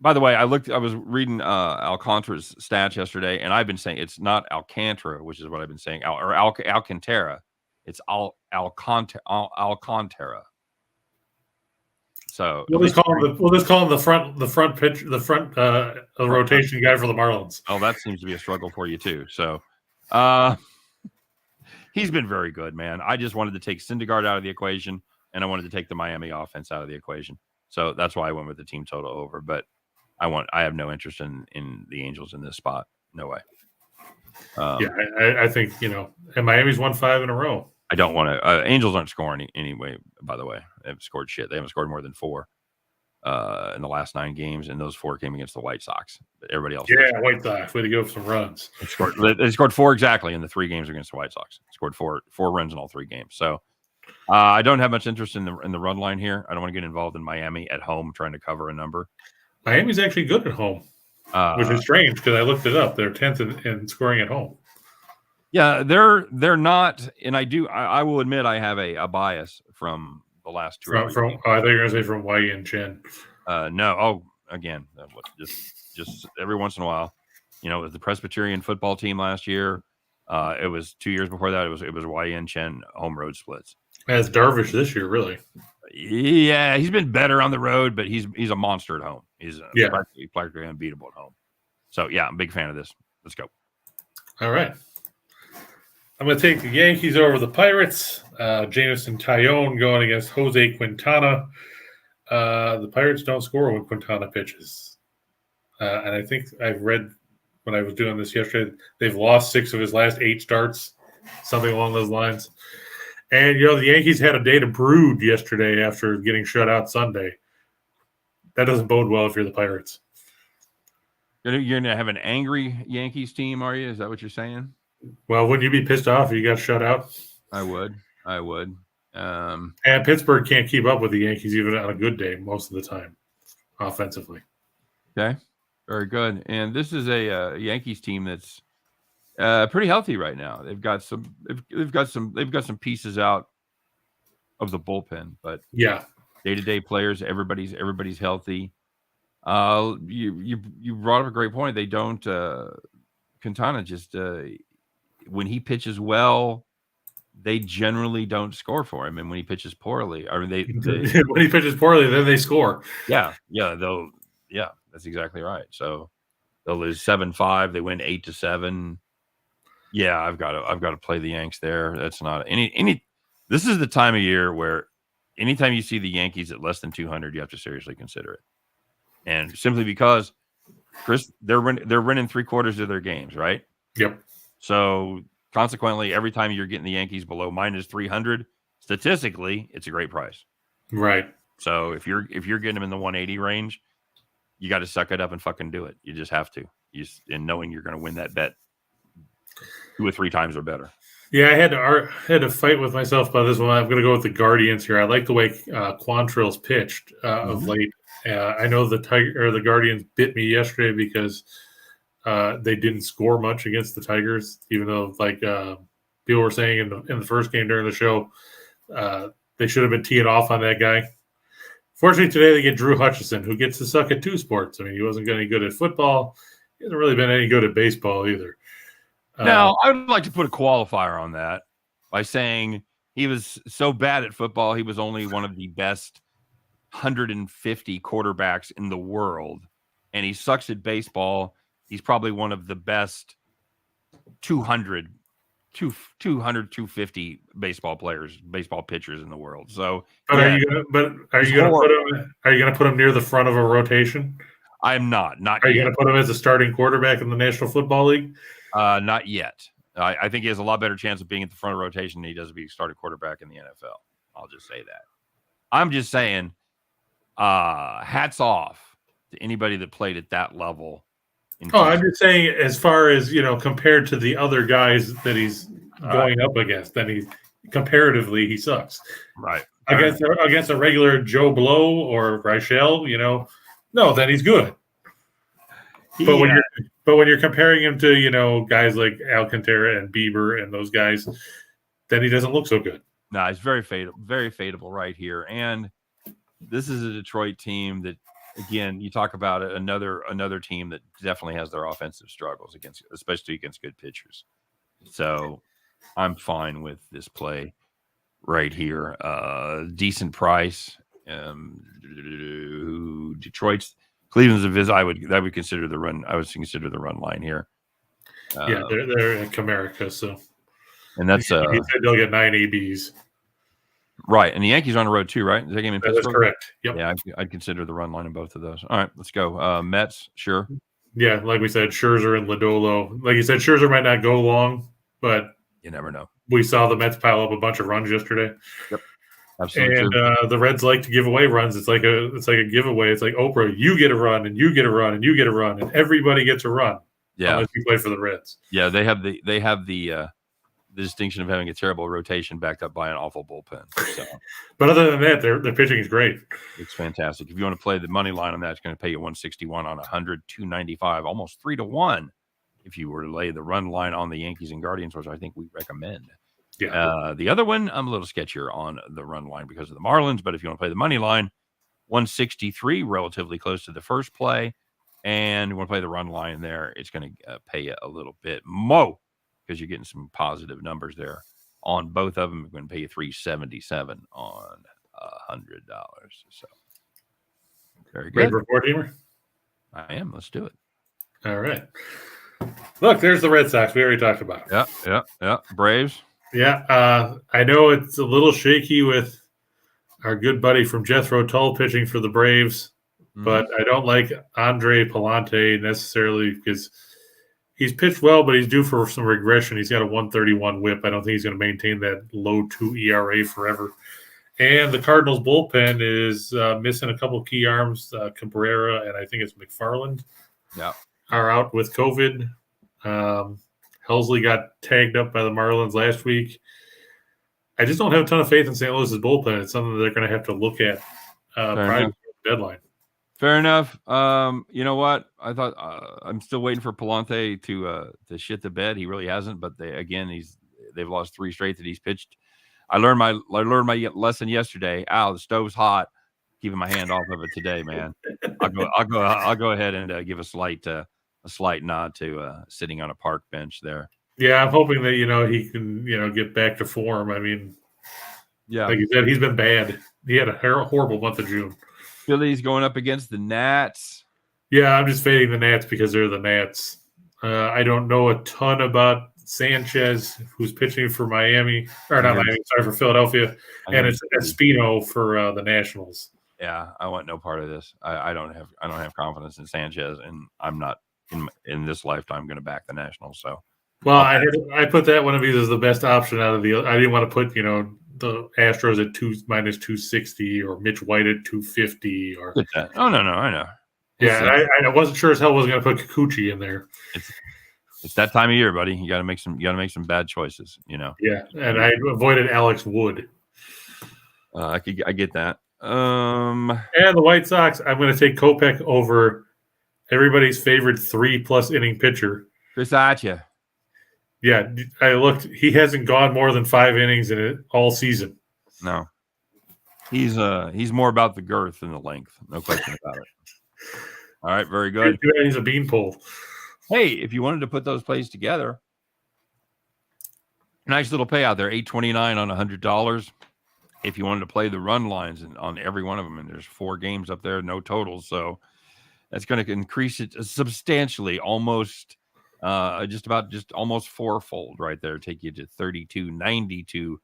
By the way, I was reading Alcantara's stats yesterday, and I've been saying it's not Alcantara, which is what I've been saying, or Alcantara. It's Alcantara. So we'll just call him the front pitch, the front rotation guy for the Marlins. Oh, that seems to be a struggle for you too. So, he's been very good, man. I just wanted to take Syndergaard out of the equation, and I wanted to take the Miami offense out of the equation. So that's why I went with the team total over. But I have no interest in the Angels in this spot. No way. I think, and Miami's won 5 in a row. I don't want to. Angels aren't scoring anyway, by the way. They've scored shit. They haven't scored more than 4 in the last 9 games, and those 4 came against the White Sox. But everybody else. Yeah, White Sox. Way to go for some runs. They scored 4 exactly in the 3 games against the White Sox. Scored 4 runs in all 3 games. So I don't have much interest in the run line here. I don't want to get involved in Miami at home trying to cover a number. Miami's actually good at home, which is strange because I looked it up. They're 10th in scoring at home. Yeah, they're not, and I will admit I have a bias from the last 2 I thought you were going to say from Wai Yin Chen. No. Oh, again, just every once in a while, it was the Presbyterian football team last year. It was 2 years before that. It was YN Chen home road splits. As Darvish this year, really. Yeah, he's been better on the road, but he's a monster at home. He's practically unbeatable at home. So yeah, I'm a big fan of this. Let's go. All right. I'm going to take the Yankees over the Pirates. Jameson Taillon going against Jose Quintana. The Pirates don't score when Quintana pitches. And I think I've read when I was doing this yesterday, they've lost 6 of his last 8 starts, something along those lines. And, the Yankees had a day to brood yesterday after getting shut out Sunday. That doesn't bode well if you're the Pirates. You're going to have an angry Yankees team, are you? Is that what you're saying? Well, wouldn't you be pissed off if you got shut out? I would. And Pittsburgh can't keep up with the Yankees even on a good day most of the time, offensively. Okay, very good. And this is a Yankees team that's pretty healthy right now. They've got some pieces out of the bullpen, but day-to-day players, everybody's healthy. You brought up a great point. They don't Quintana just when he pitches well, they generally don't score for him, and when he pitches poorly, when he pitches poorly, then they score. Yeah, that's exactly right. So they'll lose 7-5. They win 8-7. Yeah, I've got to play the Yanks there. That's not any. This is the time of year where anytime you see the Yankees at less than 200, you have to seriously consider it, and simply because, Chris, they're winning 3/4 of their games, right? Yep. So consequently, every time you're getting the Yankees below -300, statistically, it's a great price. Right. So if you're getting them in the 180 range, you got to suck it up and fucking do it. You just have to. And knowing you're going to win that bet 2 or 3 times or better. Yeah, I had to fight with myself about this one. I'm going to go with the Guardians here. I like the way Quantrill's pitched of late. I know the Guardians bit me yesterday because they didn't score much against the Tigers, even though people were saying in the first game during the show they should have been teeing off on that guy. Fortunately, today they get Drew Hutchison, who gets to suck at 2 sports. I mean, he wasn't any good at football. He hasn't really been any good at baseball either. Now, I would like to put a qualifier on that by saying he was so bad at football, he was only one of the best 150 quarterbacks in the world, and he sucks at baseball. He's probably one of the best 250 baseball pitchers in the world. So, but are you going to put him near the front of a rotation? I am not. Are you going to put him as a starting quarterback in the National Football League? Not yet. I think he has a lot better chance of being at the front of rotation than he does to be a starting quarterback in the NFL. I'll just say that. I'm just saying, hats off to anybody that played at that level. I'm just saying, as far as compared to the other guys that he's going up against, then comparatively he sucks. Right. Against a regular Joe Blow or Reichel, no, then he's good. But when you're comparing him to guys like Alcantara and Bieber and those guys, then he doesn't look so good. No, it's very fadeable right here. And this is a Detroit team that, again, you talk about it, another team that definitely has their offensive struggles especially against good pitchers. So I'm fine with this play right here. Decent price. Cleveland's a visit. I would consider the run. I would consider the run line here. They're in Comerica, so and that's he said they'll get 9 ABs. Right, and the Yankees are on the road too, right? Is that game in Pittsburgh? That's correct. Yep. Yeah, I'd consider the run line in both of those. All right, let's go. Mets, sure. Yeah, like we said, Scherzer and Lodolo. Like you said, Scherzer might not go long, but you never know. We saw the Mets pile up a bunch of runs yesterday. Yep. Absolutely. And the Reds like to give away runs. It's like a giveaway. It's like Oprah, you get a run, and you get a run, and you get a run, and everybody gets a run. Yeah, unless you play for the Reds. Yeah, they have the distinction of having a terrible rotation backed up by an awful bullpen. So. But other than that, their pitching is great. It's fantastic. If you want to play the money line on that, it's going to pay you 161 on 100, 295, almost 3-1. If you were to lay the run line on the Yankees and Guardians, which I think we recommend. Yeah. The other one, I'm a little sketchier on the run line because of the Marlins. But if you want to play the money line, 163, relatively close to the first play. And you want to play the run line there, it's going to pay you a little bit more because you're getting some positive numbers there on both of them. We're going to pay you $377 on $100. So very good. Ready for four-teamer? I am. Let's do it. All right. Look, there's the Red Sox. We already talked about it. Yeah. Braves. Yeah. I know it's a little shaky with our good buddy from Jethro Tull pitching for the Braves, but I don't like Andre Palante necessarily because he's pitched well, but he's due for some regression. He's got a 131 whip. I don't think he's going to maintain that low 2 ERA forever. And the Cardinals bullpen is missing a couple of key arms. Cabrera and I think it's McFarland are out with COVID. Helsley got tagged up by the Marlins last week. I just don't have a ton of faith in St. Louis's bullpen. It's something that they're going to have to look at prior to the deadline. Fair enough. You know what? I thought I'm still waiting for Palante to shit the bed. He really hasn't, but they've lost 3 straight that he's pitched. I learned my lesson yesterday. The stove's hot. Keeping my hand off of it today, man. I'll go ahead and give a slight nod to sitting on a park bench there. Yeah, I'm hoping that he can get back to form. I mean, like you said, he's been bad. He had a horrible month of June. Phillies going up against the Nats. Yeah, I'm just fading the Nats because they're the Nats. I don't know a ton about Sanchez, who's pitching for Miami, or not Miami, sorry, for Philadelphia, and it's Espino for the Nationals. Yeah, I want no part of this. I don't have confidence in Sanchez, and I'm not in this lifetime going to back the Nationals. So, well, I put that one of these as the best option out of the. I didn't want to put the Astros at minus 260 or Mitch White at 250 or. Oh no, I know. Yeah, I wasn't sure as hell wasn't going to put Kikuchi in there. It's that time of year, buddy. You got to make some bad choices. Yeah, and I avoided Alex Wood. I get that. And the White Sox, I'm going to take Kopech over everybody's favorite 3+ inning pitcher, Chris Archer. Yeah, I looked. He hasn't gone more than 5 innings in it all season. No, he's more about the girth than the length. No question about it. All right, very good. He's a beanpole. Hey, if you wanted to put those plays together, nice little payout there, $829 on $100. If you wanted to play the run lines on every one of them, and there's 4 games up there, no totals, so that's going to increase it substantially, almost almost fourfold right there. Take you to $32.92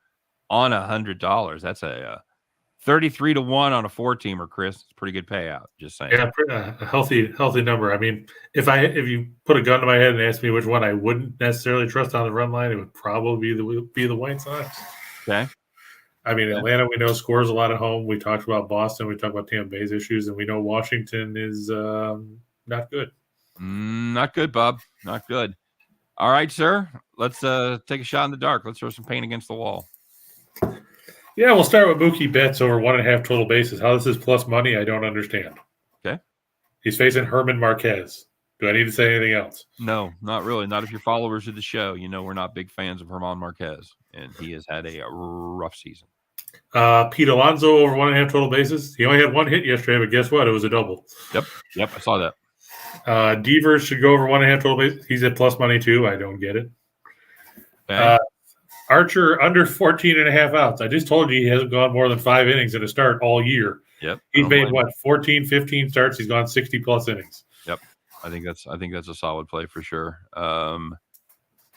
on $100. That's a 33-1 on a 4-teamer, Chris. It's a pretty good payout. Just saying. Yeah, a healthy number. I mean, if you put a gun to my head and asked me which one I wouldn't necessarily trust on the run line, it would probably be the White Sox. Okay. I mean, Atlanta, we know, scores a lot at home. We talked about Boston. We talked about Tampa Bay's issues, and we know Washington is not good. Not good, Bob. Not good. All right, sir. Let's take a shot in the dark. Let's throw some paint against the wall. Yeah, we'll start with Mookie Betts over 1.5 total bases. How this is plus money, I don't understand. Okay. He's facing Herman Marquez. Do I need to say anything else? No, not really. Not if you're followers of the show. We're not big fans of Herman Marquez, and he has had a rough season. Pete Alonso over 1.5 total bases. He only had 1 hit yesterday, but guess what? It was a double. Yep, I saw that. Devers should go over 1.5 total bases. He's at plus money too. I don't get it. Okay. Archer under 14.5 outs. I just told you he hasn't gone more than 5 innings in a start all year. Yep. He's made 14, 15 starts. He's gone 60+ innings. Yep. I think that's a solid play for sure.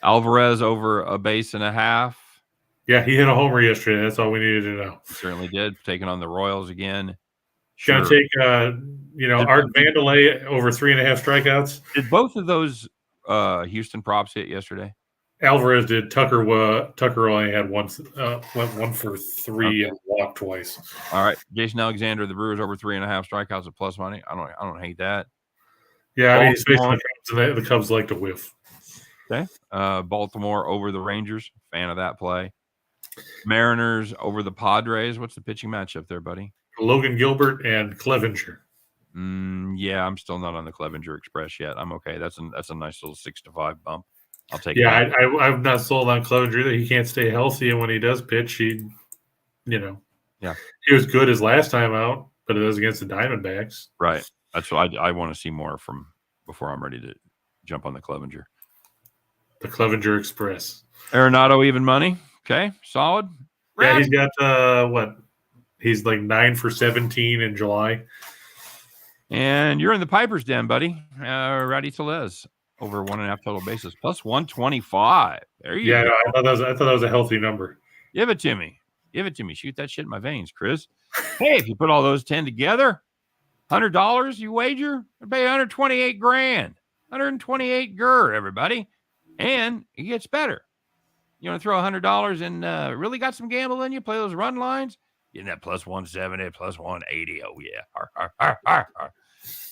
Alvarez over 1.5 bases. Yeah, he hit a homer yesterday. That's all we needed to know. He certainly did. Taking on the Royals again. Sure. Going to take Art Vandelay over 3.5 strikeouts. Did both of those Houston props hit yesterday? Alvarez did. Tucker only had went 1 for 3 and walked twice. All right, Jason Alexander, the Brewers over 3.5 strikeouts at plus money. I don't hate that. Yeah, I mean, he's facing the Cubs, and the Cubs like to whiff. Okay, Baltimore over the Rangers. Fan of that play. Mariners over the Padres. What's the pitching matchup there, buddy? Logan Gilbert and Clevenger. Yeah, I'm still not on the Clevenger Express yet. I'm okay. That's a nice little 6-5 bump. I'll take it. Yeah, I'm not sold on Clevenger either. He can't stay healthy, and when he does pitch, he was good his last time out. but it does against the Diamondbacks. Right. That's what I want to see more from before I'm ready to jump on the Clevenger. The Clevenger Express. Arenado even money. Okay, solid. Yeah, he's got what? He's like 9 for 17 in July. And you're in the Piper's Den, buddy. Rowdy Tellez over 1.5 total bases plus 125. There you go. No, I thought that was a healthy number. Give it to me. Give it to me. Shoot that shit in my veins, Chris. Hey, if you put all those 10 together, $100 you wager, I'd pay 128 grand. 128 gur, everybody. And it gets better. You want to throw $100 and really got some gamble in you, play those run lines, getting that plus 170, plus 180. Oh, yeah.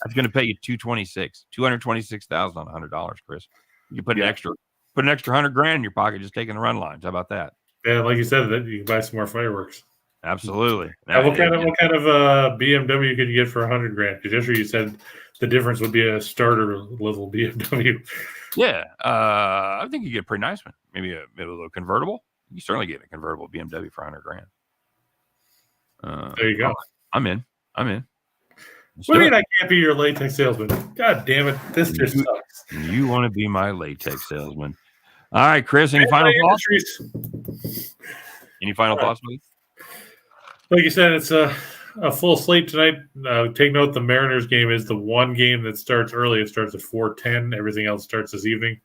That's going to pay you $226,000 on $100, Chris. You put an extra $100 grand in your pocket just taking the run lines. How about that? Yeah, like you said, that you can buy some more fireworks. Absolutely. What kind of BMW could you get for $100 grand? Because yesterday you said the difference would be a starter level BMW. Yeah, I think you get a pretty nice one. Maybe a little convertible. You certainly get a convertible BMW for $100 grand. There you go. I'm in. What do you mean I can't be your latex salesman? God damn it. This just sucks. You want to be my latex salesman. All right, Chris, any final thoughts? Any final thoughts, please? Like you said, it's a full slate tonight. Take note, the Mariners game is the one game that starts early. It starts at 4:10. Everything else starts this evening.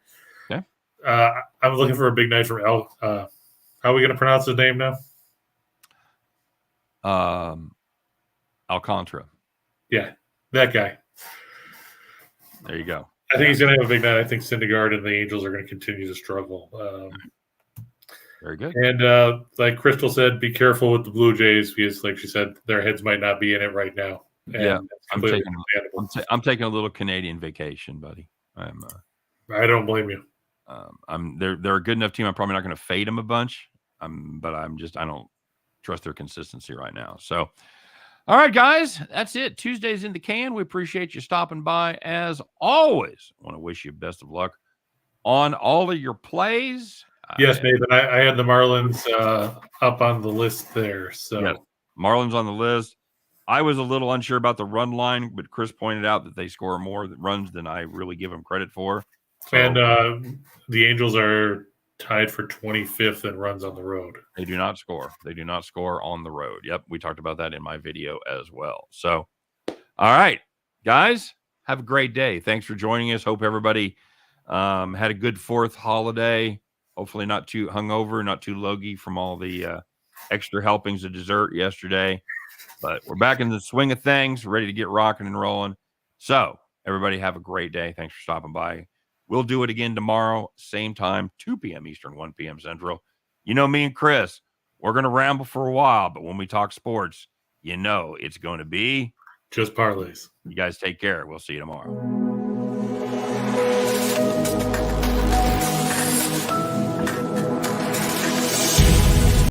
Okay. I'm looking for a big night for how are we going to pronounce his name now? Alcantara. Yeah, that guy. There you go. I think he's going to have a big night. I think Syndergaard and the Angels are going to continue to struggle. Very good. And like Crystal said, be careful with the Blue Jays because, like she said, their heads might not be in it right now. And yeah, I'm taking a little Canadian vacation, buddy. I don't blame you. They're a good enough team. I'm probably not going to fade them a bunch. But I don't trust their consistency right now. So, all right, guys, that's it. Tuesday's in the can. We appreciate you stopping by. As always, I want to wish you best of luck on all of your plays. Yes, Nathan. I had the Marlins up on the list there. So yes, Marlins on the list. I was a little unsure about the run line, but Chris pointed out that they score more runs than I really give them credit for. So, and the Angels are tied for 25th in runs on the road. They do not score. They do not score on the road. Yep, we talked about that in my video as well. So, all right, guys, have a great day. Thanks for joining us. Hope everybody had a good 4th holiday. Hopefully not too hungover, not too logy from all the extra helpings of dessert yesterday. But we're back in the swing of things, ready to get rocking and rolling. So everybody have a great day. Thanks for stopping by. We'll do it again tomorrow, same time, 2 p.m. Eastern, 1 p.m. Central. You know me and Chris, we're going to ramble for a while, but when we talk sports, you know it's going to be just parlays. You guys take care. We'll see you tomorrow.